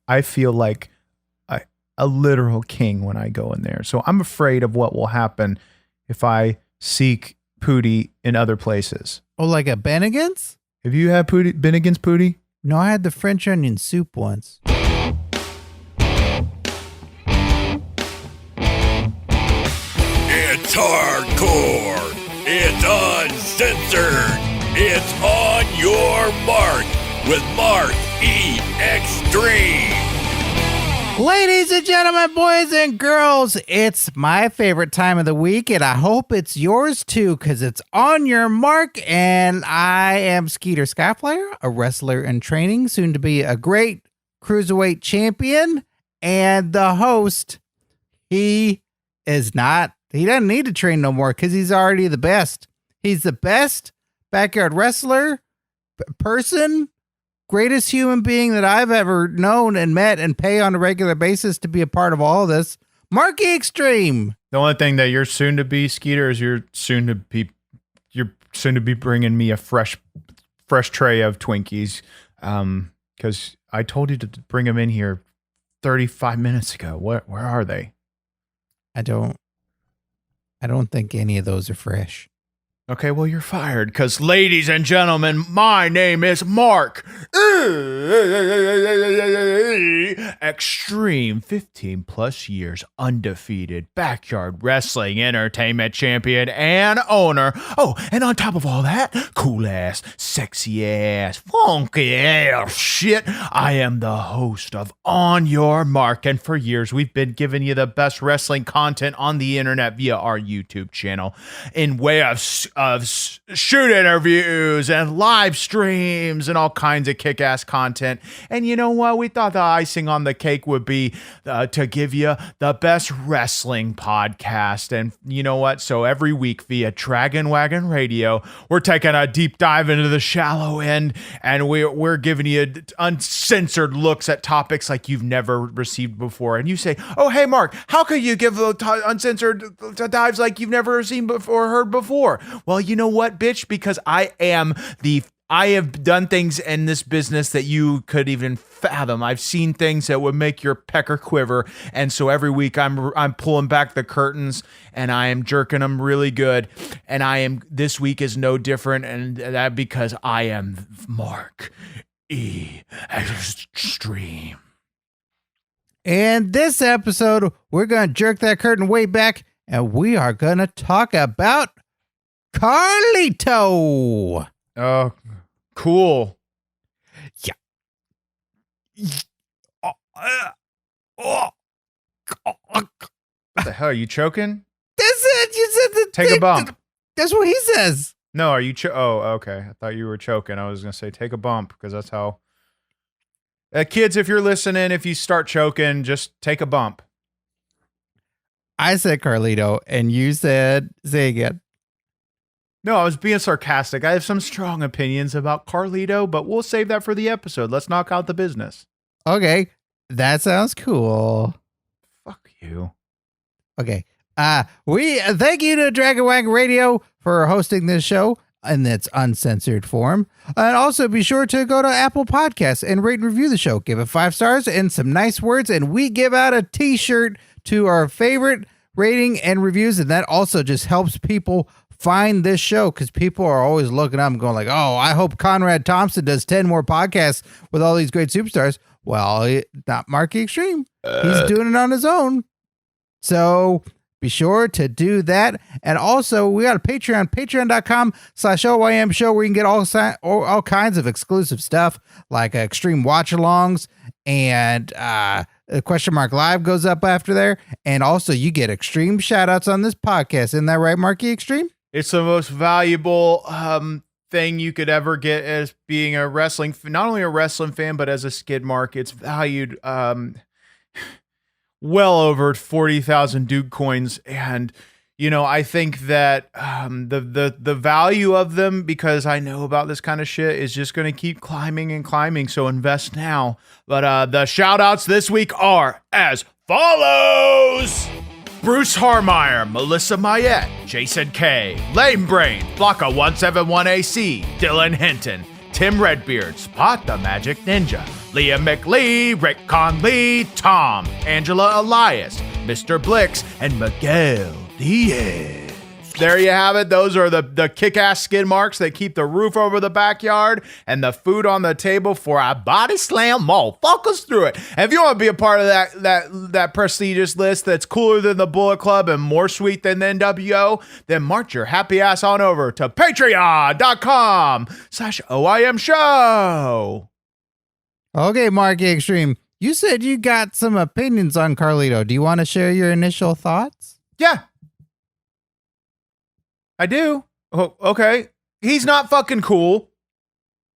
I feel like a literal king when I go in there. So I'm afraid of what will happen if I seek Pootie in other places. Oh, like a Bennigan's? Have you had Bennigan's Pootie? No, I had the French onion soup once. It's hardcore. It's uncensored. It's On Your Mark with Mark E. Xtreme. Ladies and gentlemen, boys and girls, it's my favorite time of the week, and I hope it's yours too, because it's On Your Mark, and I am Skeeter Skyflyer, a wrestler in training, soon to be a great cruiserweight champion, and the host. He doesn't need to train no more, because he's already the best. He's the best backyard wrestler, person, greatest human being that I've ever known and met and pay on a regular basis to be a part of all of this. Mark E. Xtreme. The only thing that you're soon to be, Skeeter, is you're soon to be bringing me a fresh tray of Twinkies. Because I told you to bring them in here 35 minutes ago. Where are they? I don't think any of those are fresh. Okay, well, you're fired, because, ladies and gentlemen, my name is Mark Xtreme, 15 plus years, undefeated, backyard wrestling entertainment champion and owner. Oh, and on top of all that, cool ass, sexy ass, funky ass shit, I am the host of On Your Mark, and for years we've been giving you the best wrestling content on the internet via our YouTube channel in way of shoot interviews and live streams and all kinds of kick-ass content. And you know what? We thought the icing on the cake would be to give you the best wrestling podcast. And you know what? So every week via Dragon Wagon Radio, we're taking a deep dive into the shallow end, and we're giving you uncensored looks at topics like you've never received before. And you say, oh, hey, Mark, how could you give uncensored dives like you've never seen before or heard before? Well, you know what, bitch? Because I have done things in this business that you could even fathom. I've seen things that would make your pecker quiver. And so every week I'm pulling back the curtains and I am jerking them really good. And this week is no different. And that because I am Mark E. Xtreme. And this episode, we're going to jerk that curtain way back, and we are going to talk about Carlito. Oh, cool. Yeah. What the hell? Are you choking? That's it. You said take a bump. That's what he says. No, are you? Oh, okay. I thought you were choking. I was going to say take a bump because that's how. Kids, if you're listening, if you start choking, just take a bump. I said Carlito, and you said, say again. No, I was being sarcastic. I have some strong opinions about Carlito, but we'll save that for the episode. Let's knock out the business. Okay, that sounds cool. Fuck you. Okay. We thank you to Dragon Wagon Radio for hosting this show in its uncensored form. And also be sure to go to Apple Podcasts and rate and review the show. Give it 5 stars and some nice words, and we give out a t-shirt to our favorite rating and reviews, and that also just helps people find this show, because people are always looking up and going like, oh, I hope Conrad Thompson does 10 more podcasts with all these great superstars. Well, not Mark E. Xtreme. He's doing it on his own. So be sure to do that. And also, we got a Patreon, patreon.com/OYM show, where you can get all kinds of exclusive stuff like Extreme watch-alongs, and Question Mark Live goes up after there. And also, you get Extreme shout-outs on this podcast. Isn't that right, Marky Xtreme? It's the most valuable thing you could ever get as being a wrestling, not only a wrestling fan, but as a skid mark. It's valued well over 40,000 Duke coins. And, you know, I think that the value of them, because I know about this kind of shit, is just going to keep climbing and climbing. So invest now. But the shout outs this week are as follows: Bruce Harmeyer, Melissa Mayette, Jason K, Lame Brain, Blocka171AC, Dylan Hinton, Tim Redbeard, Spot the Magic Ninja, Liam McLee, Rick Conley, Tom, Angela Elias, Mr. Blix, and Miguel Diaz. There you have it. Those are the kick-ass skid marks that keep the roof over the backyard and the food on the table for I body slam motherfuckers through it. And if you want to be a part of that prestigious list that's cooler than the Bullet Club and more sweet than the NWO, then march your happy ass on over to patreon.com/OIM show. Okay, Marky Xtreme, you said you got some opinions on Carlito. Do you want to share your initial thoughts? Yeah. I do. Oh, okay. He's not fucking cool.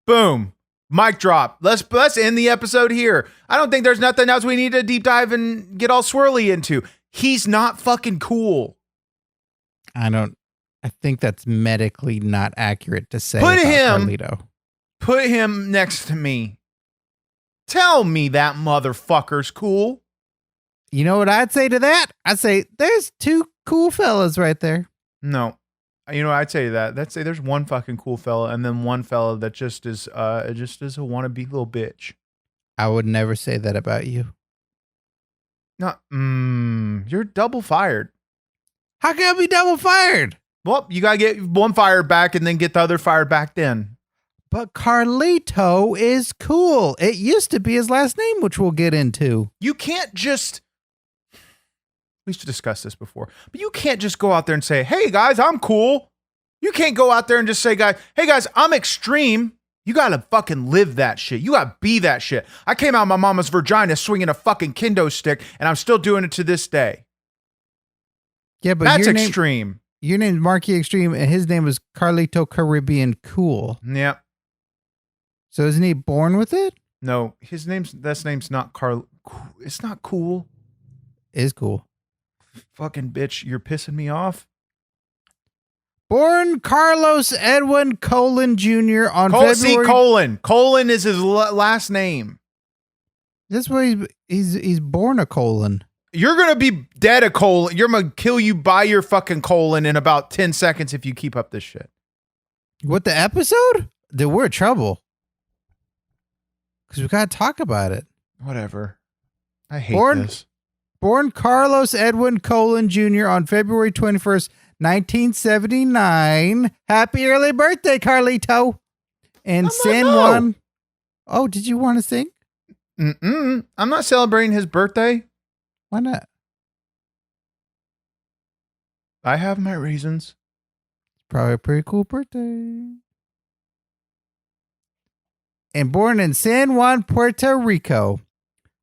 Boom. Mic drop. Let's end the episode here. I don't think there's nothing else we need to deep dive and get all swirly into. He's not fucking cool. I think that's medically not accurate to say Put about him- Carlito. Put him next to me. Tell me that motherfucker's cool. You know what I'd say to that? I'd say there's two cool fellas right there. No. You know, I'd say that. I'd say there's one fucking cool fella and then one fella that just is a wannabe little bitch. I would never say that about you. No, you're double fired. How can I be double fired? Well, you gotta get one fired back and then get the other fired back then. But Carlito is cool. It used to be his last name, which we'll get into. You can't just... We used to discuss this before. But you can't just go out there and say, hey, guys, I'm cool. You can't go out there and just say, hey, guys, I'm extreme. You gotta fucking live that shit. You gotta be that shit. I came out of my mama's vagina swinging a fucking kendo stick, and I'm still doing it to this day. Yeah, but that's extreme. Your name's Marky Xtreme, and his name was Carlito Caribbean Cool. Yeah. So isn't he born with it? No, that's name's not Carl. It's not cool. Is cool. Fucking bitch, you're pissing me off. Born Carlos Edwin Colon Jr. on February... See, Colon. Colon is his last name. That's why he's born a colon. You're going to be dead a colon. You're going to kill you by your fucking colon in about 10 seconds if you keep up this shit. What, the episode? Dude, we're in trouble. Because we got to talk about it. Whatever. I hate this. Born Carlos Edwin Colon Jr. on February 21st, 1979. Happy early birthday, Carlito. And San Juan. Oh, did you want to sing? I'm not celebrating his birthday. Why not? I have my reasons. Probably a pretty cool birthday. And born in San Juan, Puerto Rico.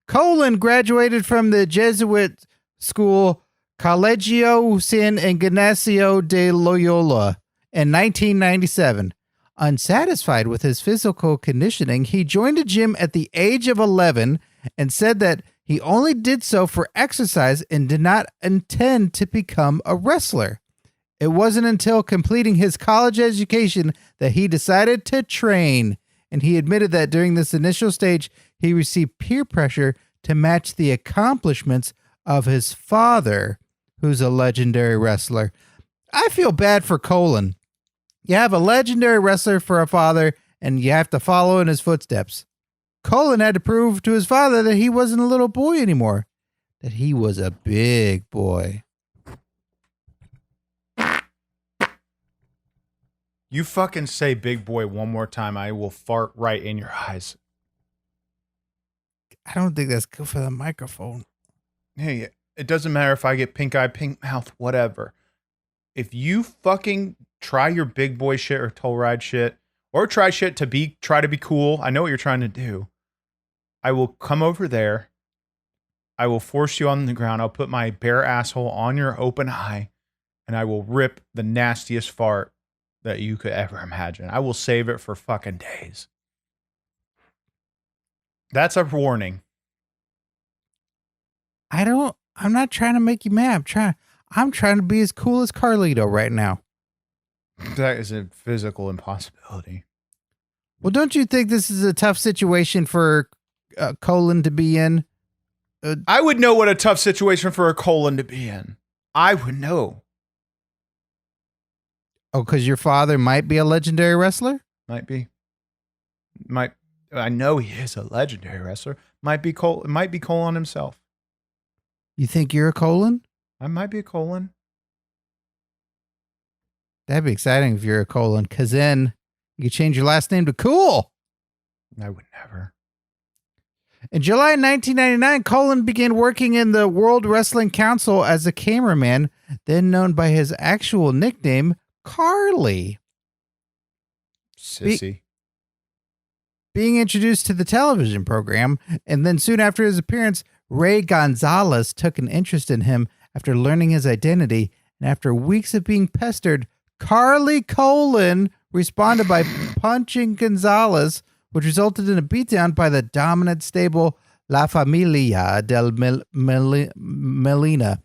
Colon graduated from the Jesuit school Colegio San Ignacio de Loyola in 1997. Unsatisfied with his physical conditioning, he joined a gym at the age of 11 and said that he only did so for exercise and did not intend to become a wrestler. It wasn't until completing his college education that he decided to train, and he admitted that during this initial stage, he received peer pressure to match the accomplishments of his father, who's a legendary wrestler. I feel bad for Colon. You have a legendary wrestler for a father, and you have to follow in his footsteps. Colon had to prove to his father that he wasn't a little boy anymore, that he was a big boy. You fucking say big boy one more time, I will fart right in your eyes. I don't think that's good for the microphone. Hey, it doesn't matter if I get pink eye, pink mouth, whatever. If you fucking try your big boy shit or toe ride shit, or try shit to try to be cool, I know what you're trying to do. I will come over there. I will force you on the ground. I'll put my bare asshole on your open eye, and I will rip the nastiest fart that you could ever imagine. I will save it for fucking days. That's a warning. I'm not trying to make you mad. I'm trying to be as cool as Carlito right now. That is a physical impossibility. Well, don't you think this is a tough situation for Colon to be in? I would know what a tough situation for a colon to be in. I would know. Oh, because your father might be a legendary wrestler? Might be. Might I know he is a legendary wrestler. Might be Colon himself. You think you're a colon? I might be a Colon. That'd be exciting if you're a colon, because then you could change your last name to Cool. I would never. In July 1999, Colon began working in the World Wrestling Council as a cameraman, then known by his actual nickname, Carly. Sissy. Being introduced to the television program, and then soon after his appearance, Ray Gonzalez took an interest in him after learning his identity, and after weeks of being pestered, Carly Colon responded by punching Gonzalez, which resulted in a beatdown by the dominant stable La Familia del Melina.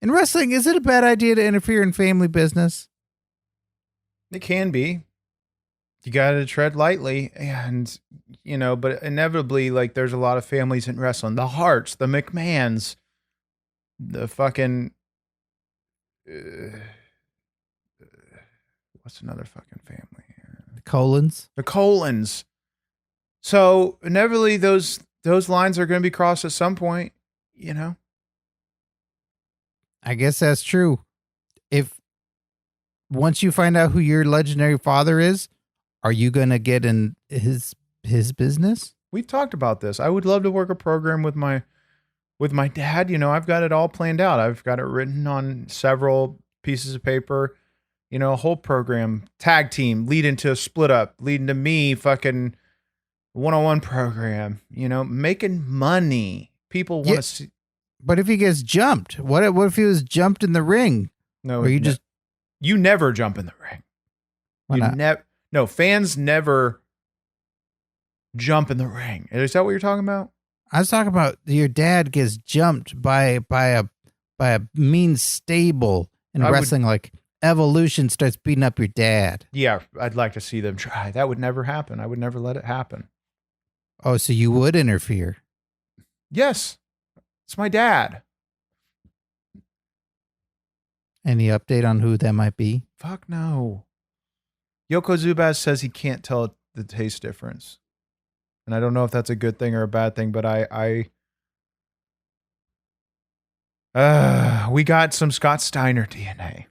In wrestling, is it a bad idea to interfere in family business? It can be. You got to tread lightly, and but inevitably, like, there's a lot of families in wrestling. The Harts, the McMahons, the fucking what's another fucking family? The Colons. The Colons. So inevitably, those lines are going to be crossed at some point. I guess that's true. If once you find out who your legendary father is, are you going to get in his business? We've talked about this. I would love to work a program with my dad. I've got it all planned out. I've got it written on several pieces of paper. A whole program, tag team, lead into a split up, leading to me fucking one-on-one program. Making money. People want to see. But if he gets jumped, what if he was jumped in the ring? No, or you never jump in the ring. Why not? No, fans never jump in the ring. Is that what you're talking about? I was talking about your dad gets jumped by a mean stable in wrestling, like Evolution starts beating up your dad. Yeah, I'd like to see them try. That would never happen. I would never let it happen. Oh, so you would interfere? Yes. It's my dad. Any update on who that might be? Fuck no. Yoko Zubaz says he can't tell the taste difference. And I don't know if that's a good thing or a bad thing, but we got some Scott Steiner DNA.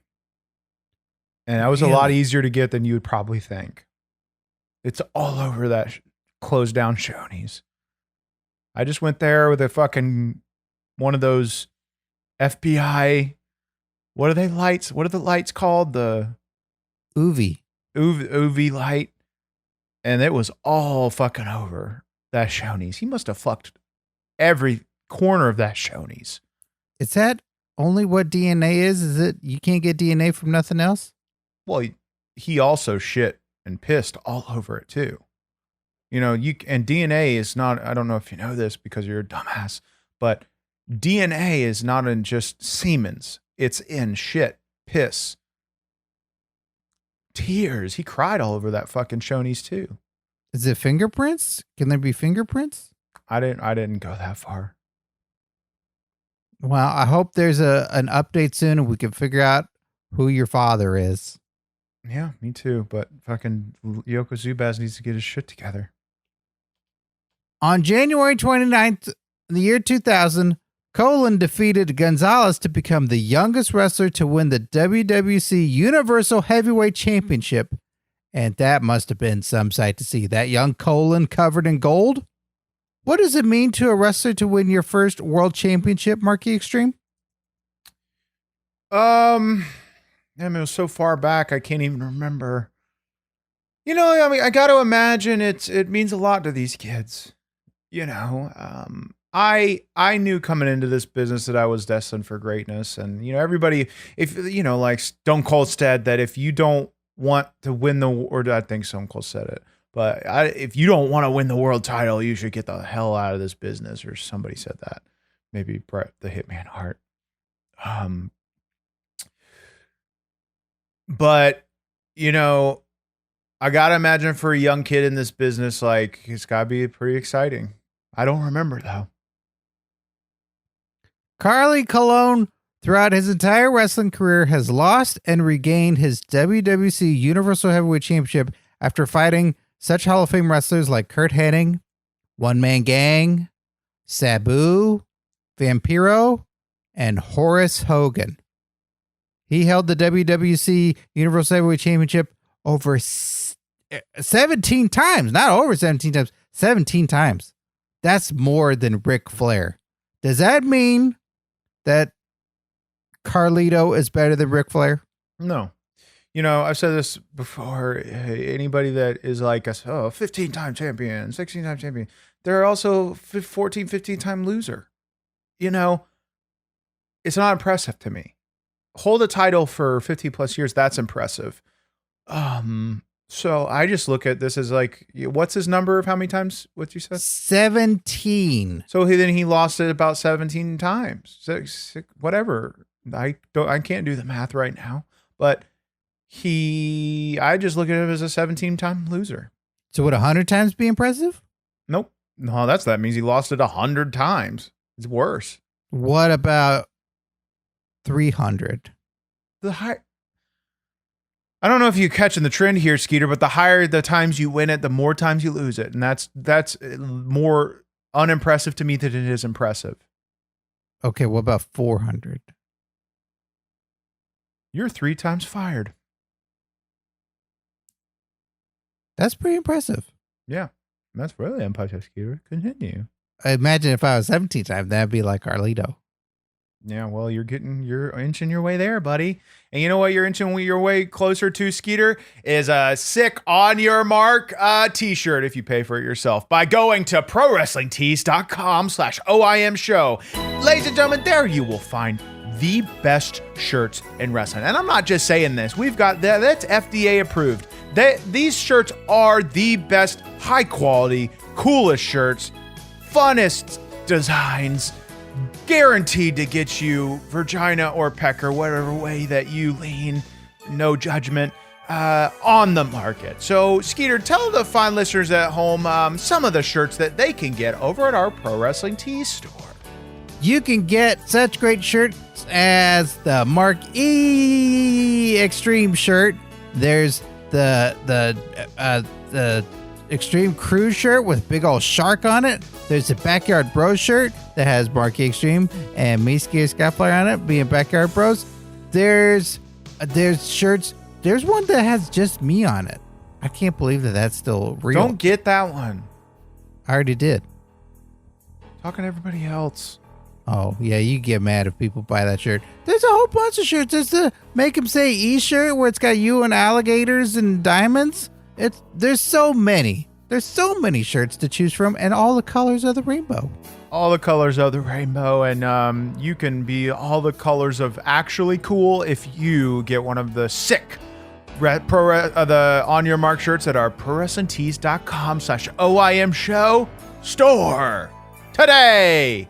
And that was a lot easier to get than you would probably think. It's all over that closed down Shoney's. I just went there with a fucking one of those FBI. What are they lights? What are the lights called? The UV light. And it was all fucking over that Shoney's. He must have fucked every corner of that Shoney's. Is that only what DNA is? Is it you can't get DNA from nothing else? Well, he also shit and pissed all over it too. And DNA is not, I don't know if you know this because you're a dumbass, but DNA is not in just Siemens. It's in shit, piss, tears. He cried all over that fucking Shoney's too. Is it fingerprints? Can there be fingerprints? I didn't go that far. Well, I hope there's an update soon and we can figure out who your father is. Yeah, me too. But fucking Yoko Zubaz needs to get his shit together. On January 29th, in the year 2000, Colon defeated Gonzalez to become the youngest wrestler to win the WWC Universal Heavyweight Championship. And that must have been some sight to see. That young Colon covered in gold. What does it mean to a wrestler to win your first world championship, Marky Xtreme? It was so far back, I can't even remember. I got to imagine it means a lot to these kids. I knew coming into this business that I was destined for greatness. And, everybody, if, like Stone Cold said that if you don't want to win or I think Stone Cold said it, but if you don't want to win the world title, you should get the hell out of this business. Or somebody said that. Maybe Bret the Hitman Hart. But, I got to imagine for a young kid in this business, like, it's got to be pretty exciting. I don't remember, though. Carly Colon, throughout his entire wrestling career, has lost and regained his WWC Universal Heavyweight Championship after fighting such Hall of Fame wrestlers like Kurt Hennig, One Man Gang, Sabu, Vampiro, and Horace Hogan. He held the WWC Universal Heavyweight Championship over 17 times. Not over 17 times, 17 times. That's more than Ric Flair. Does that mean that Carlito is better than Ric Flair? No. You know, I've said this before. Anybody that is like us, 15-time champion, 16-time champion, they're also 14, 15-time loser. You know, it's not impressive to me. Hold a title for 50 plus years, that's impressive. So I just look at this as like, what's his number of how many times? What you said? 17. So then he lost it about 17 times. Six, whatever. I can't do the math right now, but I just look at him as a 17-time loser. So would 100 times be impressive? Nope. No, that means he lost it 100 times. It's worse. What about 300? I don't know if you're catching the trend here, Skeeter, but the higher the times you win it, the more times you lose it. And that's more unimpressive to me than it is impressive. Okay, what about 400? You're 3 times fired. That's pretty impressive. Yeah, that's really impressive, Skeeter. Continue. I imagine if I was 17 times, that'd be like Carlito. Yeah, well, you're inching your way there, buddy. And you know what you're inching your way closer to, Skeeter, is a sick On Your Mark t-shirt if you pay for it yourself by going to prowrestlingtees.com/OIM show. Ladies and gentlemen, there you will find the best shirts in wrestling. And I'm not just saying this. We've got that's FDA approved. These shirts are the best, high quality, coolest shirts, funnest designs, guaranteed to get you vagina or pecker, whatever way that you lean, no judgment, on the market. So, Skeeter, tell the fine listeners at home some of the shirts that they can get over at our Pro Wrestling Tees store. You can get such great shirts as the Mark E Xtreme shirt. There's the Extreme Cruise shirt with big old shark on it. There's the Backyard Bros shirt that has Mark E Extreme and me, Skeeter, Skyflyer on it, being Backyard Bros. There's shirts. There's one that has just me on it. I can't believe that's still real. Don't get that one. I already did. Talking to everybody else. Oh, yeah, you get mad if people buy that shirt. There's a whole bunch of shirts. There's the Make 'em Say E shirt where it's got you and alligators and diamonds. There's so many. There's so many shirts to choose from and all the colors of the rainbow. All the colors of the rainbow, and you can be all the colors of actually cool if you get one of the sick the On Your Mark shirts at our prowrestlingtees.com/OIM show store today.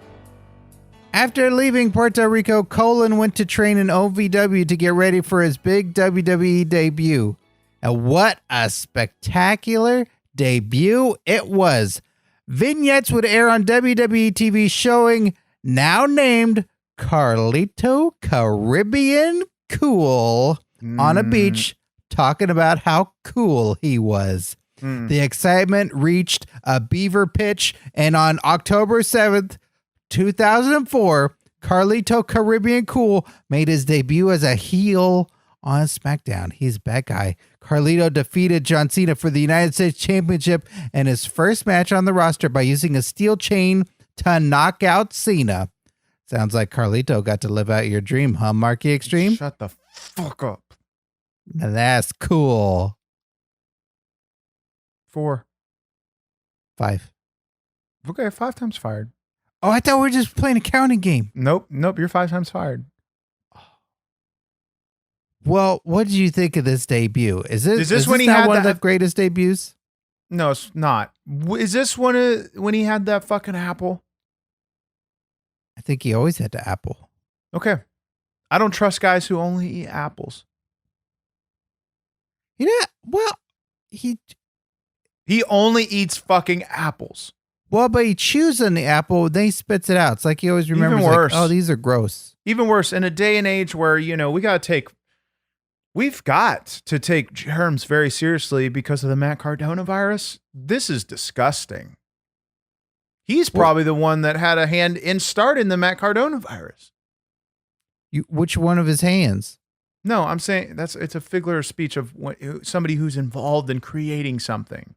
After leaving Puerto Rico, Colin went to train in OVW to get ready for his big WWE debut. And what a spectacular debut it was. Vignettes would air on WWE TV showing now named Carlito Caribbean Cool on a beach talking about how cool he was. The excitement reached a beaver pitch, and on October 7th, 2004, Carlito Caribbean Cool made his debut as a heel on SmackDown. He's a bad guy. Carlito defeated John Cena for the United States Championship in his first match on the roster by using a steel chain to knock out Cena. Sounds like Carlito got to live out your dream, huh, Marky Extreme? Shut the fuck up. That's cool. 4. 5. Okay, 5 times fired. Oh, I thought we were just playing a counting game. Nope, you're 5 times fired. Well, what did you think of this debut? Is this when he not had one of the greatest debuts? No, it's not. Is this when he had that fucking apple? I think he always had the apple. Okay. I don't trust guys who only eat apples. Yeah, well, he only eats fucking apples. Well, but he chews on the apple, then he spits it out. It's like he always remembers, Even worse. like, oh, these are gross. Even worse, in a day and age where, we got to take We've got to take germs very seriously because of the Matt Cardona virus. This is disgusting. He's probably the one that had a hand in starting the Matt Cardona virus. Which one of his hands? No, I'm saying it's a figure of speech of somebody who's involved in creating something.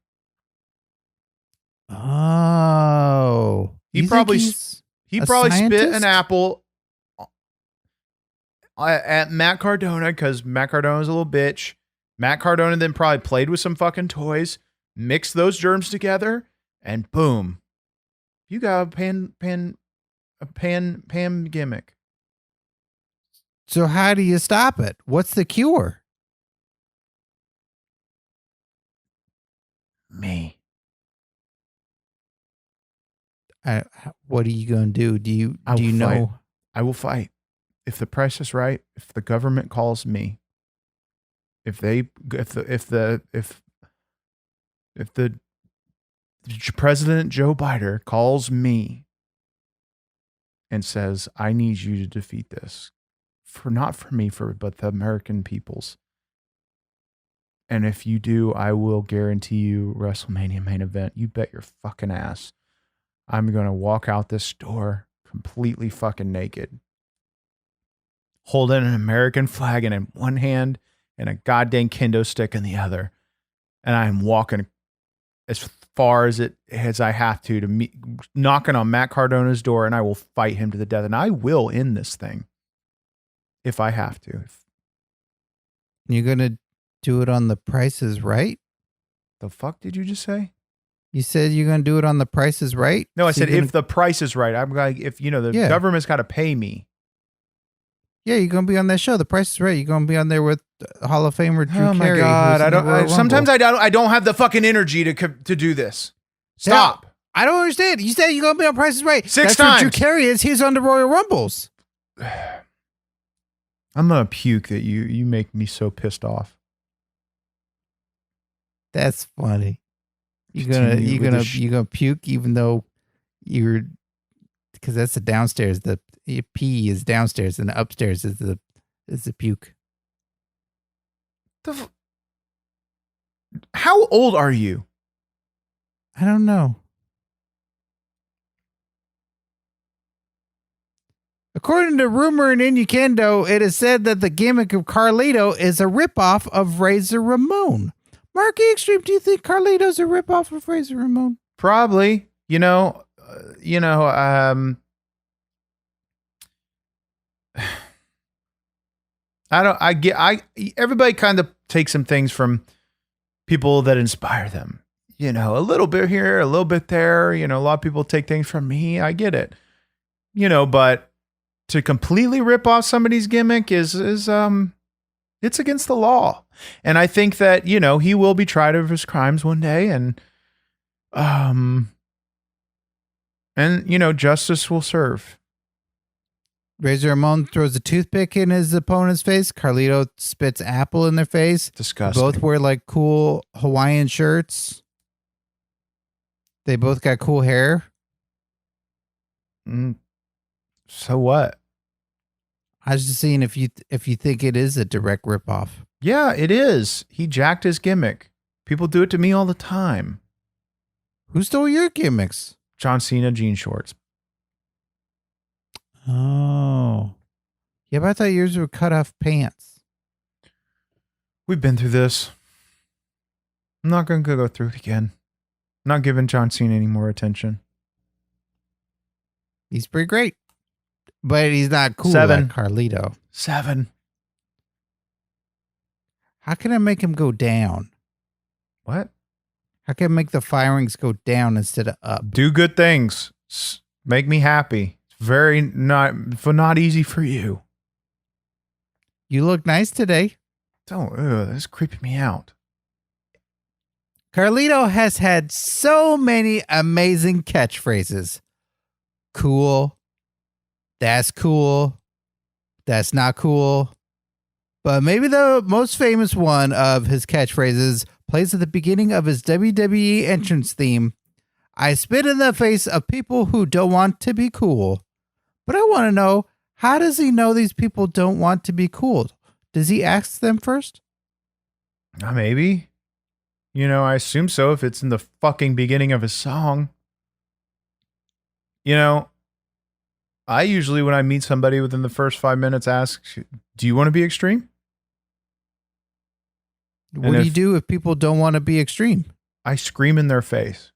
Oh, he probably spit an apple at Matt Cardona because Matt Cardona's a little bitch. Matt Cardona then probably played with some fucking toys, mixed those germs together, and boom, you got a pan gimmick. So how do you stop it? What's the cure? Me. What are you going to do? Do you know? I will fight. If the price is right, if the government calls me, if the President Joe Biden calls me and says, I need you to defeat this. Not for me, but the American peoples. And if you do, I will guarantee you WrestleMania main event. You bet your fucking ass. I'm going to walk out this door completely fucking naked, holding an American flag in one hand and a goddamn kendo stick in the other. And I'm walking as far as I have to knocking on Matt Cardona's door, and I will fight him to the death. And I will end this thing if I have to. You're going to do it on The Price is Right? The fuck did you just say? You said you're going to do it on The Price is Right? No, I said if the price is right. I'm going. If the government's got to pay me. Yeah, you're going to be on that show. The Price is Right. You're going to be on there with Hall of Famer Drew Carey. Oh my God! Sometimes I don't have the fucking energy to do this. Stop. No, I don't understand. You said you're going to be on Price is Right. Six That's times. What Drew Carey is. He's on the Royal Rumbles. I'm gonna puke that you make me so pissed off. That's funny. You're gonna puke even though because that's the downstairs. The pee is downstairs and the upstairs is the puke. How old are you? I don't know. According to Rumor and Innuendo, it is said that the gimmick of Carlito is a ripoff of Razor Ramon. Marky Xtreme, do you think Carlito's a ripoff of Razor Ramon? Probably. Everybody kind of takes some things from people that inspire them. A little bit here, a little bit there. A lot of people take things from me. I get it. But to completely rip off somebody's gimmick is it's against the law. And I think that, he will be tried of his crimes one day, and justice will serve. Razor Ramon throws a toothpick in his opponent's face. Carlito spits apple in their face. Disgusting. Both wear like cool Hawaiian shirts. They both got cool hair. So what? I was just seeing if you think it is a direct ripoff. Yeah, it is. He jacked his gimmick. People do it to me all the time. Who stole your gimmicks? John Cena jean shorts. Oh. Yeah, but I thought yours were cut off pants. We've been through this. I'm not going to go through it again. I'm not giving John Cena any more attention. He's pretty great. But he's not cool 7. like Carlito. 7. How can I make him go down? What? How can I make the firings go down instead of up? Do good things. Make me happy. It's very not easy for you. You look nice today. That's creeping me out. Carlito has had so many amazing catchphrases. Cool. That's cool. That's not cool. But maybe the most famous one of his catchphrases plays at the beginning of his WWE entrance theme. I spit in the face of people who don't want to be cool. But I want to know, how does he know these people don't want to be cool? Does he ask them first? Maybe. I assume so if it's in the fucking beginning of a song. I usually, when I meet somebody within the first 5 minutes, ask, do you want to be extreme? What do you do if people don't want to be extreme? I scream in their face.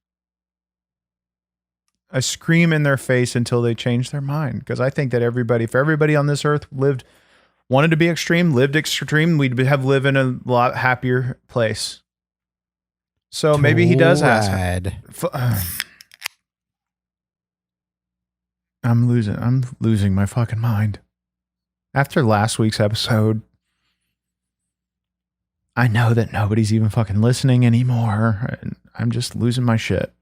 I scream in their face until they change their mind. Because I think that if everybody on this earth wanted to be extreme, lived extreme, we'd have lived in a lot happier place. So maybe he does ask. I'm losing my fucking mind. After last week's episode, I know that nobody's even fucking listening anymore. I'm just losing my shit.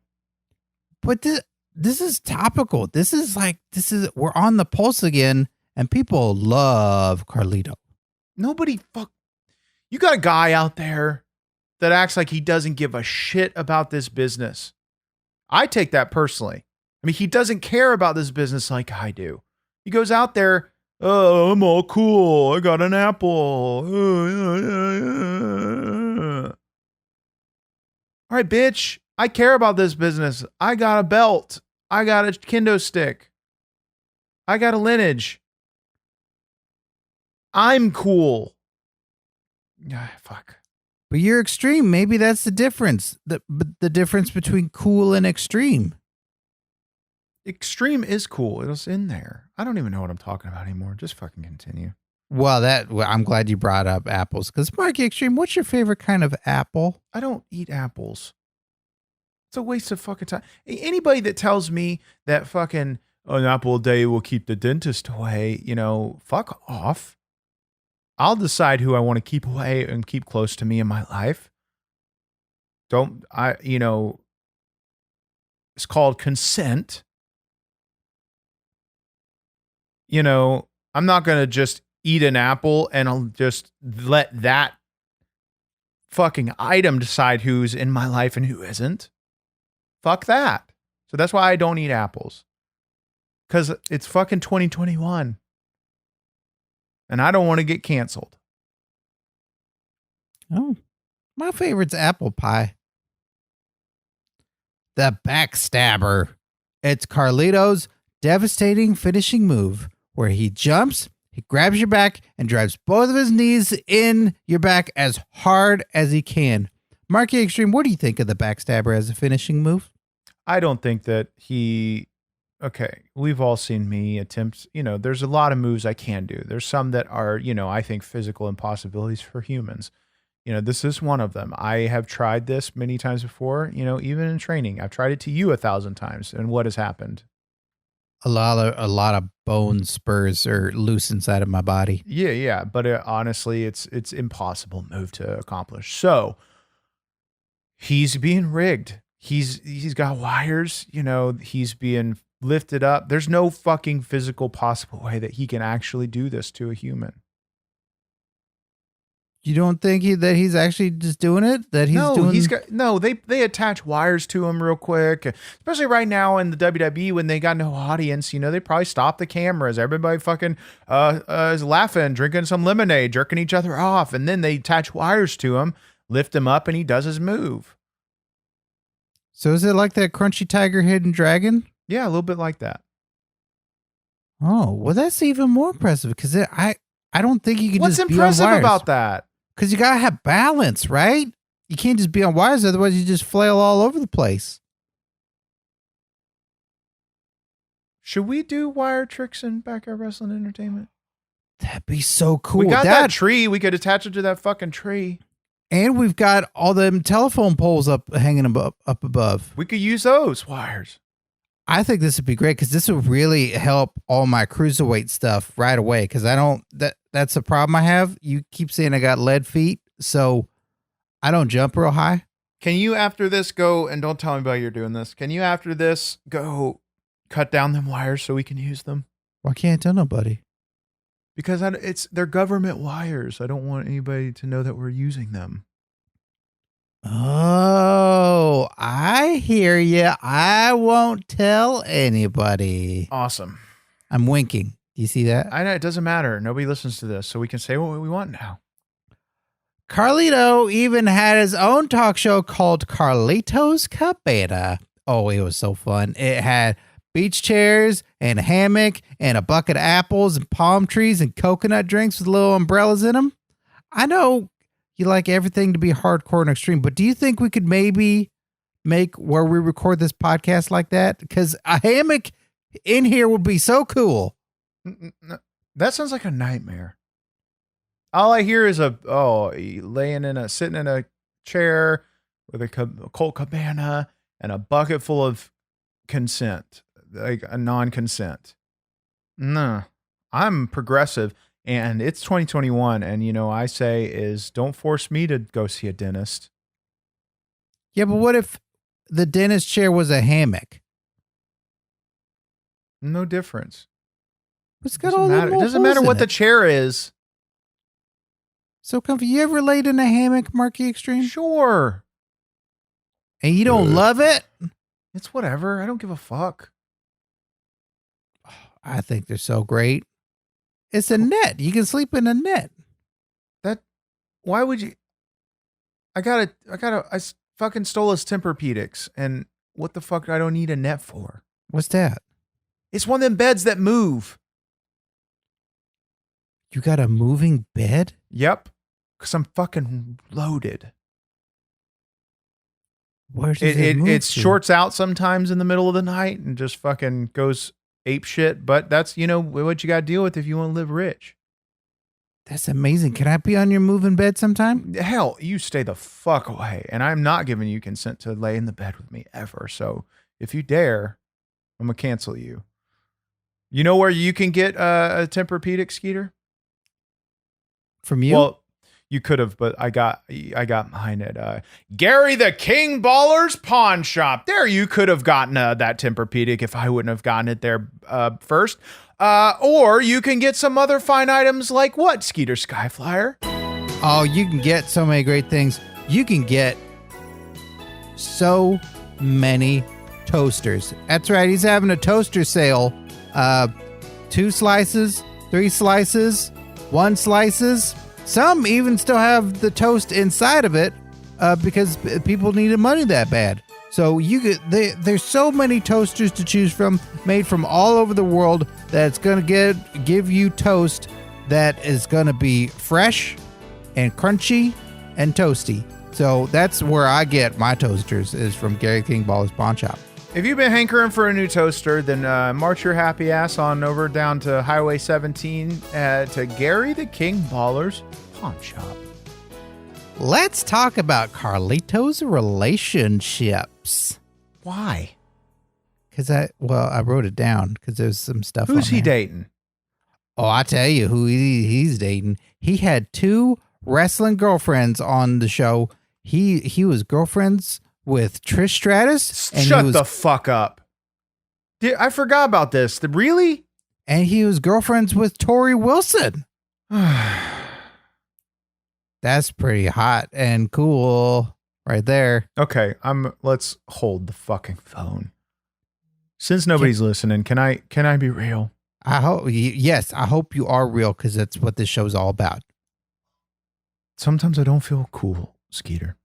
But this is topical. We're on the pulse again, and people love Carlito. You got a guy out there that acts like he doesn't give a shit about this business. I take that personally. I mean, he doesn't care about this business like I do. He goes out there, oh, I'm all cool. I got an apple. All right, bitch. I care about this business. I got a belt. I got a kendo stick. I got a lineage. I'm cool. Fuck. But you're extreme. Maybe that's the difference. The difference between cool and extreme. Extreme is cool. It was in there. I don't even know what I'm talking about anymore. Just fucking continue. Well, I'm glad you brought up apples. Because Marky Extreme, what's your favorite kind of apple? I don't eat apples. It's a waste of fucking time. Anybody that tells me that fucking an apple a day will keep the dentist away, fuck off. I'll decide who I want to keep away and keep close to me in my life. It's called consent. I'm not going to just eat an apple and I'll just let that fucking item decide who's in my life and who isn't. Fuck that. So that's why I don't eat apples. Because it's fucking 2021. And I don't want to get canceled. Oh, my favorite's apple pie. The Backstabber. It's Carlito's devastating finishing move where he jumps, he grabs your back, and drives both of his knees in your back as hard as he can. Marky Extreme, what do you think of the Backstabber as a finishing move? I don't think that we've all seen me attempt, there's a lot of moves I can do. There's some that are, I think physical impossibilities for humans. This is one of them. I have tried this many times before, even in training. I've tried it to you 1,000 times. And what has happened? A lot of bone spurs are loose inside of my body. Yeah. But honestly, it's impossible move to accomplish. So he's being rigged. He's got wires, he's being lifted up. There's no fucking physical possible way that he can actually do this to a human. You don't think that he's actually just doing it? They attach wires to him real quick, especially right now in the WWE when they got no audience. They probably stop the cameras. Everybody fucking is laughing, drinking some lemonade, jerking each other off, and then they attach wires to him, lift him up, and he does his move. So is it like that Crunchy Tiger Hidden Dragon? Yeah, a little bit like that. Oh, well, that's even more impressive because I don't think you can just be on wires. What's impressive about that? Because you got to have balance, right? You can't just be on wires. Otherwise, you just flail all over the place. Should we do wire tricks in Backyard Wrestling Entertainment? That'd be so cool. We got that tree. We could attach it to that fucking tree. And we've got all them telephone poles hanging up above. We could use those wires. I think this would be great because this would really help all my cruiserweight stuff right away. Because that's a problem I have. You keep saying I got lead feet, so I don't jump real high. Can you after this go, and don't tell anybody you're doing this, can you after this go cut down them wires so we can use them? Why can't I tell nobody? Because they're government wires. I don't want anybody to know that we're using them. Oh, I hear you. I won't tell anybody. Awesome. I'm winking. Do you see that? I know it doesn't matter. Nobody listens to this, so we can say what we want now. Carlito even had his own talk show called Carlito's Cabana. Oh, it was so fun. It had beach chairs and a hammock and a bucket of apples and palm trees and coconut drinks with little umbrellas in them. I know you like everything to be hardcore and extreme, but do you think we could maybe make where we record this podcast like that? Because a hammock in here would be so cool. That sounds like a nightmare. All I hear is sitting in a chair with a Colt Cabana and a bucket full of consent, like a non-consent. No, I'm progressive, and it's 2021, and I say is don't force me to go see a dentist. Yeah, but what if the dentist chair was a hammock? No difference. It's got all the It doesn't matter what the chair is. So comfy. You ever laid in a hammock, Marky Xtreme? Sure. And you don't love it? It's whatever. I don't give a fuck. I think they're so great. It's a net. You can sleep in a net. Why would you? I fucking stole his Tempur-Pedics, and what the fuck do I don't need a net for? What's that? It's one of them beds that move. You got a moving bed? Yep. Because I'm fucking loaded. Where does it move it to? shorts out sometimes in the middle of the night and just fucking goes ape shit. But that's, what you got to deal with if you want to live rich. That's amazing. Can I be on your moving bed sometime? Hell, you stay the fuck away. And I'm not giving you consent to lay in the bed with me ever. So if you dare, I'm going to cancel you. You know where you can get a Tempur-Pedic, Skeeter? From you? Well, you could have, but I got mine at Gary the King Baller's Pawn Shop. There, you could have gotten that Tempur-Pedic if I wouldn't have gotten it there first. Or you can get some other fine items like what, Skeeter Skyflyer? Oh, you can get so many great things. You can get so many toasters. That's right. He's having a toaster sale. 2 slices, 3 slices, 1 slices. Some even still have the toast inside of it because people needed money that bad. So there's so many toasters to choose from, made from all over the world, that it's going to give you toast that is going to be fresh and crunchy and toasty. So that's where I get my toasters, is from Gary King Baller's Pawn Shop. If you've been hankering for a new toaster, then march your happy ass on over down to Highway 17 to Gary the King Baller's Pawn Shop. Let's talk about Carlito's relationships. Why? Because I wrote it down because there's some stuff. Who's on he there. dating? Oh, I tell you who he's dating. He had 2 wrestling girlfriends on the show. He was girlfriends with Trish Stratus. And Shut the fuck up. I forgot about this. Really? And he was girlfriends with Tori Wilson. That's pretty hot and cool right there. Okay, let's hold the fucking phone. Since nobody's listening, can I be real? I hope you are real, because that's what this show's all about. Sometimes I don't feel cool, Skeeter.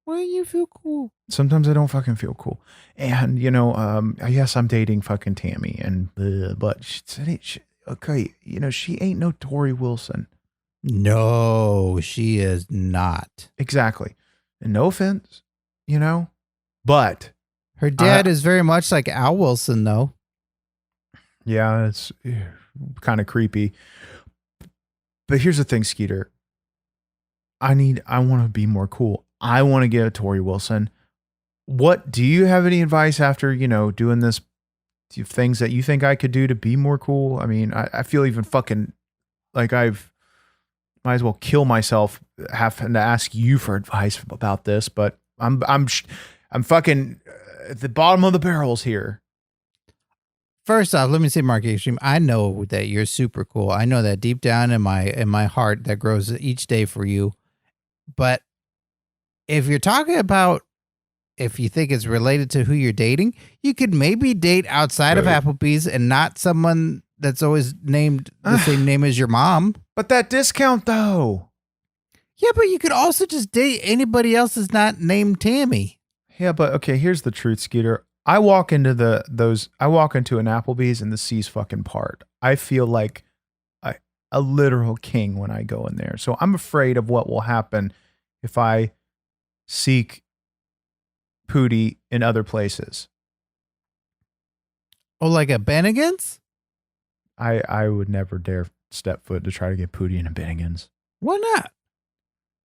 Why do you feel cool? Sometimes I don't fucking feel cool. And, yes, I'm dating fucking Tammy, but she ain't no Tori Wilson. No, she is not. Exactly. And no offense, but her dad is very much like Al Wilson, though. Yeah, it's kind of creepy. But here's the thing, Skeeter. I want to be more cool. I want to get a Tori Wilson. What do you have any advice after, doing this things that you think I could do to be more cool? I mean, I feel even fucking like might as well kill myself having to ask you for advice about this, but I'm fucking at the bottom of the barrels here. First off, let me say, Marky Xtreme, I know that you're super cool. I know that deep down in my heart that grows each day for you. But if you're talking about if you think it's related to who you're dating, you could maybe date outside of Applebee's and not someone that's always named the same name as your mom. But that discount, though. Yeah, but you could also just date anybody else that's not named Tammy. Yeah, but okay, here's the truth, Skeeter. I walk into an Applebee's and the C's fucking part. I feel like a literal king when I go in there. So I'm afraid of what will happen if I seek Pootie in other places. Oh, like a Bennigan's? I would never dare step foot to try to get Pootie in a Bennigan's. Why not?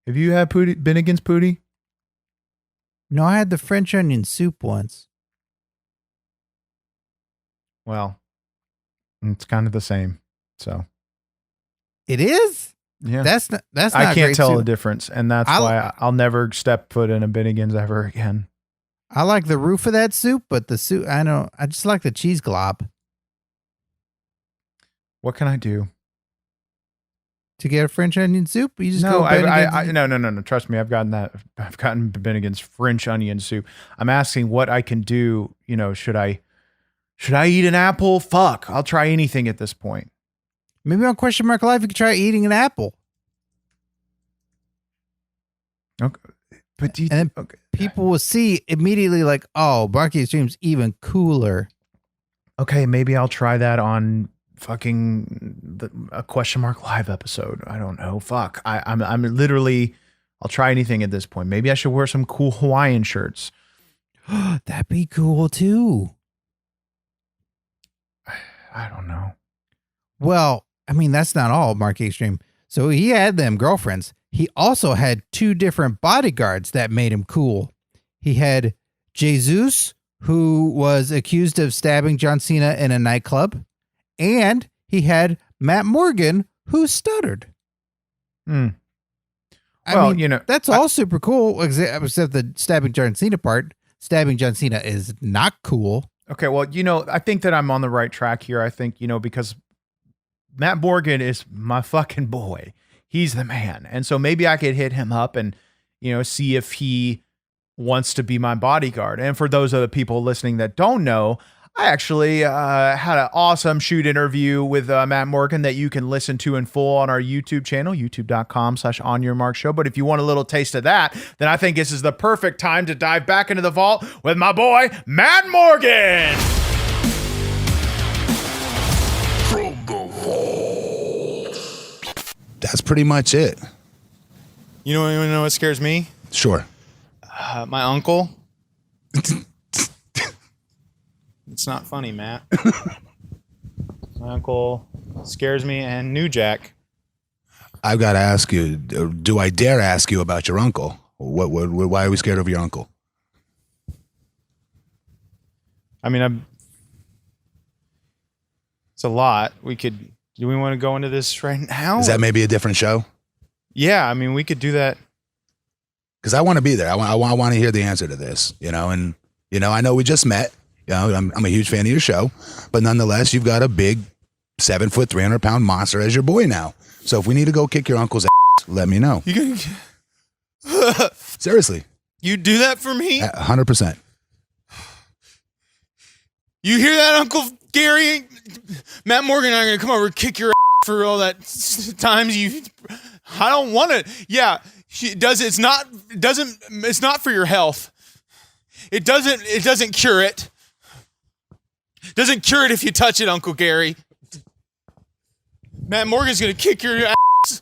Have you had Bennigan's Pootie? No, I had the French onion soup once. Well, it's kind of the same. So it is? Yeah. That's not I can't great tell soup. the difference, and that's why I'll never step foot in a Bennigan's ever again. I like the roof of that soup, but the soup, I just like the cheese glob. What can I do? To get a French onion soup? You just No, go no. Trust me, I've gotten that. I've gotten Bennigan's French onion soup. I'm asking what I can do. You know, should I eat an apple? Fuck, I'll try anything at this point. Maybe on Question Mark Live, you could try eating an apple. Okay, but people will see immediately like, oh, Marky Extreme's even cooler. Okay, maybe I'll try that on fucking a Question Mark Live episode. I don't know. Fuck. I'm literally, I'll try anything at this point. Maybe I should wear some cool Hawaiian shirts. That'd be cool too. I don't know. Well, I mean, that's not all, Marky Extreme. So he had them girlfriends. He also had 2 different bodyguards that made him cool. He had Jesus, who was accused of stabbing John Cena in a nightclub. And he had Matt Morgan, who stuttered. Well, I mean, you know, that's all super cool, except the stabbing John Cena part. Stabbing John Cena is not cool. Okay, well, you know, I think that I'm on the right track here. I think, you know, because Matt Morgan is my fucking boy. He's the man. And so maybe I could hit him up and, you know, see if he wants to be my bodyguard. And for those other people listening that don't know, I actually had an awesome shoot interview with Matt Morgan that you can listen to in full on our YouTube channel, youtube.com/OnYourMarkShow. But if you want a little taste of that, then I think this is the perfect time to dive back into the vault with my boy, Matt Morgan. From the vault. That's pretty much it. You know what scares me? Sure. My uncle. It's not funny, Matt. My uncle scares me, and New Jack. I've got to ask you, do I dare ask you about your uncle? Why are we scared of your uncle? I mean, it's a lot. Do we want to go into this right now? Is that maybe a different show? Yeah, I mean, we could do that. Because I want to be there. I want to hear the answer to this, you know, and, you know, I know we just met. You know, I'm a huge fan of your show, but nonetheless, you've got a big 7 foot, 300-pound monster as your boy now. So if we need to go kick your uncle's ass, let me know. Seriously. You do that for me? 100%. You hear that, Uncle Gary? Matt Morgan and I are going to come over and kick your ass for all that times you... I don't want to. Yeah, it's not for your health. It doesn't cure it. Doesn't cure it if you touch it, Uncle Gary. Matt Morgan's going to kick your ass.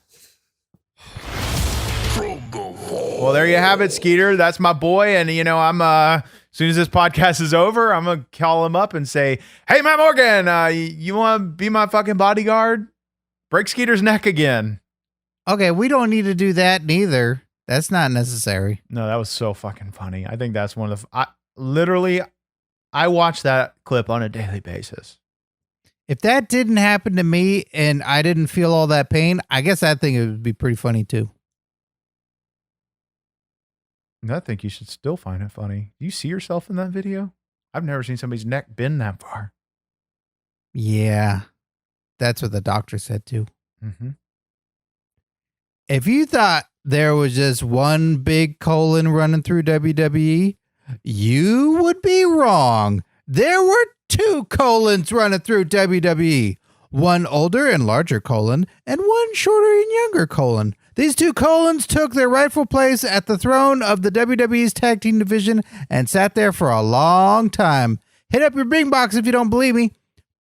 Well, there you have it, Skeeter. That's my boy. And, you know, I'm, as soon as this podcast is over, I'm going to call him up and say, hey, Matt Morgan, you want to be my fucking bodyguard? Break Skeeter's neck again. Okay, we don't need to do that neither. That's not necessary. No, that was so fucking funny. I think that's one of the... I watch that clip on a daily basis. If that didn't happen to me and I didn't feel all that pain, I guess I think it would be pretty funny too. And I think you should still find it funny. Do you see yourself in that video? I've never seen somebody's neck bend that far. Yeah, that's what the doctor said too. Mm-hmm. If you thought there was just one big colon running through WWE, You would be wrong. There were 2 colons running through WWE. One older and larger colon, and one shorter and younger colon. These 2 colons took their rightful place at the throne of the WWE's tag team division and sat there for a long time. Hit up your Bing box if you don't believe me.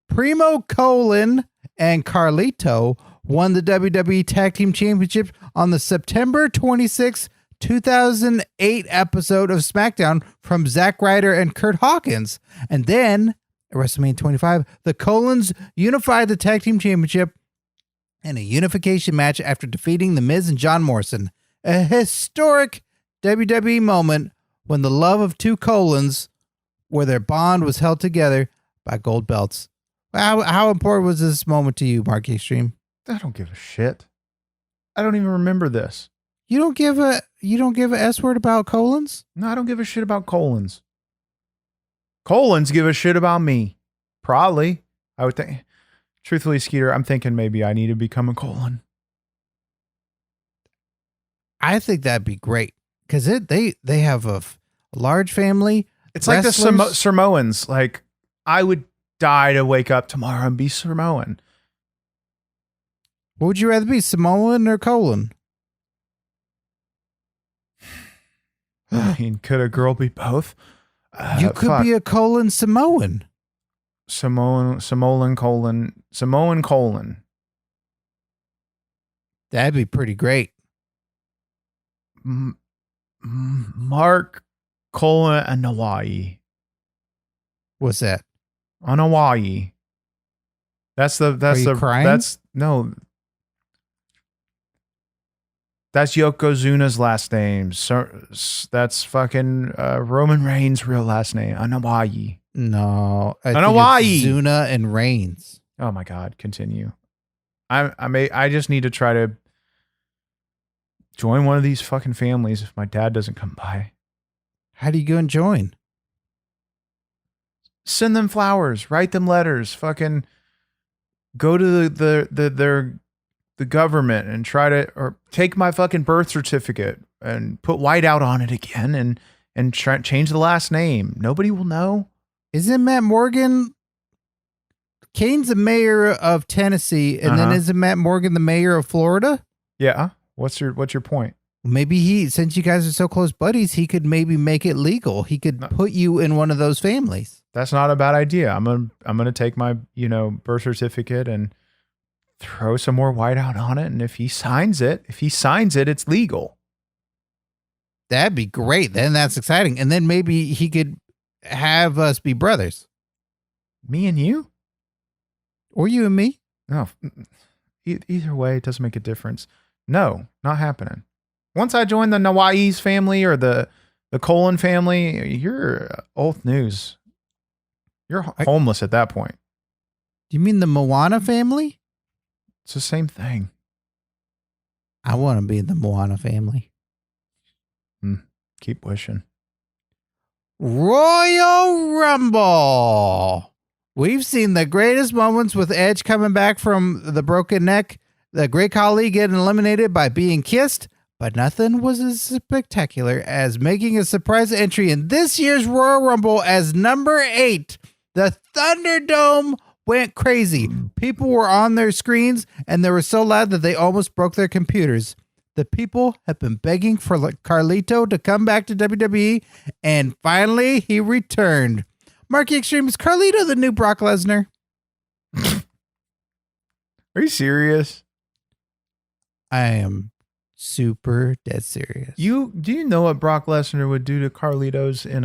Primo Colon and Carlito won the WWE Tag Team Championship on the September 26, 2008 episode of SmackDown from Zack Ryder and Kurt Hawkins. And then at WrestleMania 25, the Colons unified the Tag Team Championship in a unification match after defeating The Miz and John Morrison. A historic WWE moment when the love of 2 colons, where their bond was held together by gold belts. How important was this moment to you, Mark Xtreme? I don't give a shit. I don't even remember this. You don't give a S word about colons? No, I don't give a shit about colons. Colons give a shit about me. Probably. I would think. Truthfully, Skeeter, I'm thinking maybe I need to become a colon. I think that'd be great because they have a large family. It's like the Samoans. Like, I would die to wake up tomorrow and be Samoan. What would you rather be, Samoan or colon? I mean, could a girl be both? You could be a colon Samoan. Samoan colon. That'd be pretty great. Mark colon and Hawaii. What's that? On Hawaii. That's crying? That's Yokozuna's last name. So that's fucking Roman Reigns' real last name. On Hawaii. No, on Hawaii. Zuna and Reigns. Oh my God! Continue. I just need to try to join one of these fucking families if my dad doesn't come by. How do you go and join? Send them flowers. Write them letters. Fucking go to the government and try to, or take my fucking birth certificate and put white out on it again and try change the last name. Nobody will know. Isn't Matt Morgan? Kane's the mayor of Tennessee, and then isn't Matt Morgan the mayor of Florida? Yeah. What's your point? Maybe since you guys are so close buddies, he could maybe make it legal. He could put you in one of those families. That's not a bad idea. I'm gonna take my birth certificate and throw some more white out on it, and if he signs it, it's legal. That'd be great. Then that's exciting, and then maybe he could have us be brothers. Me and you, or you and me. No, either way, it doesn't make a difference. No, not happening. Once I join the Nawai's family or the Colon family, you're old news. You're homeless at that point. Do you mean the Moana family? It's the same thing. I want to be in the Moana family. Keep wishing. Royal Rumble. We've seen the greatest moments with Edge coming back from the broken neck, the Great Khali getting eliminated by being kissed, but nothing was as spectacular as making a surprise entry in this year's Royal Rumble as number 8. The Thunderdome went crazy. People were on their screens, and they were so loud that they almost broke their computers. The people have been begging for Carlito to come back to WWE, and finally he returned. Mark Xtreme, is Carlito the new Brock Lesnar? Are you serious? I am super dead serious. Do you know what Brock Lesnar would do to Carlitos in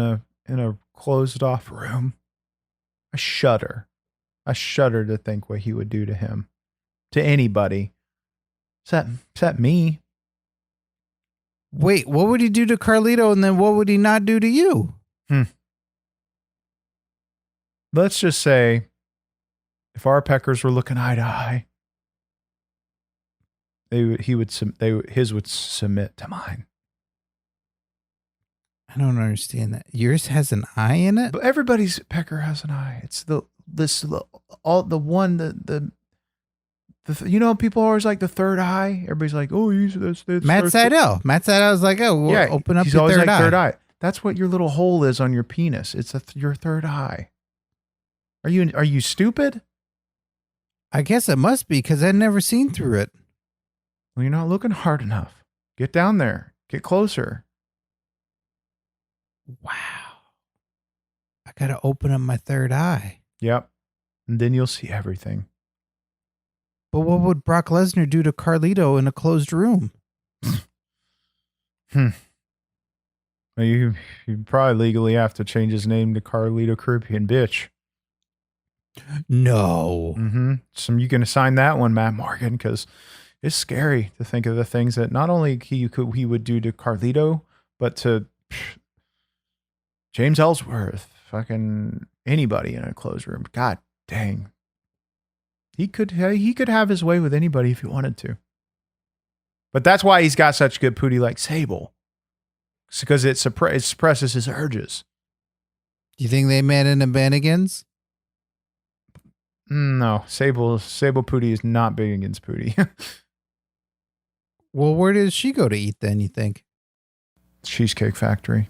a closed off room? I shudder to think what he would do to him, to anybody. Except me. Wait, what would he do to Carlito, and then what would he not do to you? Let's just say, if our peckers were looking eye to eye, his would submit to mine. I don't understand that. Yours has an eye in it? But everybody's pecker has an eye. It's people are always like the third eye. Everybody's like, oh, that's Matt Sydal. Matt Sydal was like, oh, we'll open up he's your always third like eye. Third eye. That's what your little hole is on your penis. It's your third eye. Are you stupid? I guess it must be because I've never seen through it. Well, you're not looking hard enough. Get down there. Get closer. Wow. I got to open up my third eye. Yep. And then you'll see everything. But what would Brock Lesnar do to Carlito in a closed room? Well, you probably legally have to change his name to Carlito Caribbean Bitch. No. Mm-hmm. So you can assign that one, Matt Morgan, because it's scary to think of the things that not only he would do to Carlito, but to James Ellsworth, fucking anybody in a closed room. God dang. He could have his way with anybody if he wanted to. But that's why he's got such good pootie like Sable. It's because it suppresses his urges. Do you think they met in the Bennigan's? No, Sable Pootie is not big against Pootie. Well, where does she go to eat then, you think? Cheesecake Factory.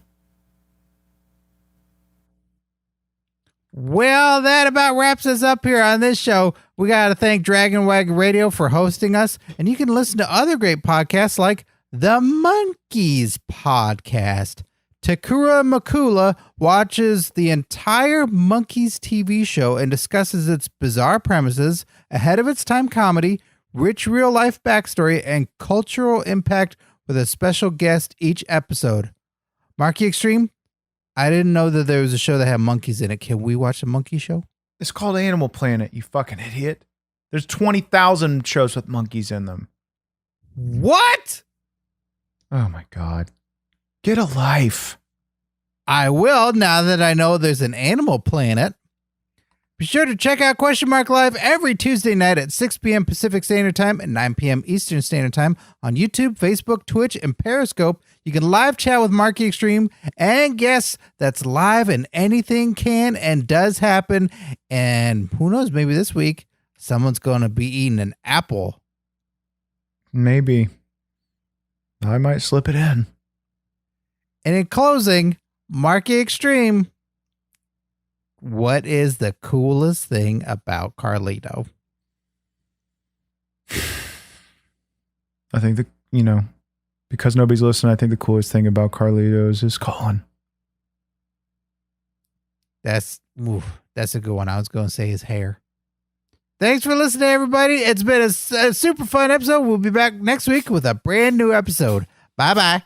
Well, that about wraps us up here on this show. We got to thank Dragon Wagon Radio for hosting us. And you can listen to other great podcasts like the Monkeys Podcast. Takura Makula watches the entire Monkeys TV show and discusses its bizarre premises, ahead of its time comedy, rich real life backstory, and cultural impact with a special guest each episode. Marky Xtreme, I didn't know that there was a show that had monkeys in it. Can we watch the monkey show? It's called Animal Planet, you fucking idiot. There's 20,000 shows with monkeys in them. What? Oh my God. Get a life. I will, now that I know there's an Animal Planet. Be sure to check out Question Mark Live every Tuesday night at 6 p.m. Pacific Standard Time and 9 p.m. Eastern Standard Time on YouTube, Facebook, Twitch, and Periscope. You can live chat with Marky Xtreme and guests that's live, and anything can and does happen. And who knows, maybe this week someone's going to be eating an apple. Maybe. I might slip it in. And in closing, Marky Xtreme, what is the coolest thing about Carlito? I think because nobody's listening, I think the coolest thing about Carlito is his calling. That's a good one. I was going to say his hair. Thanks for listening, everybody. It's been a super fun episode. We'll be back next week with a brand new episode. Bye-bye.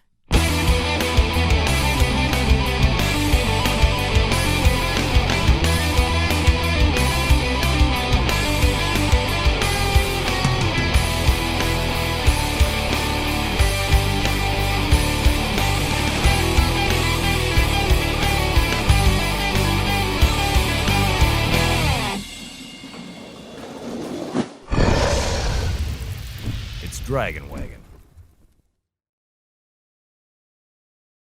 Dragon Wagon.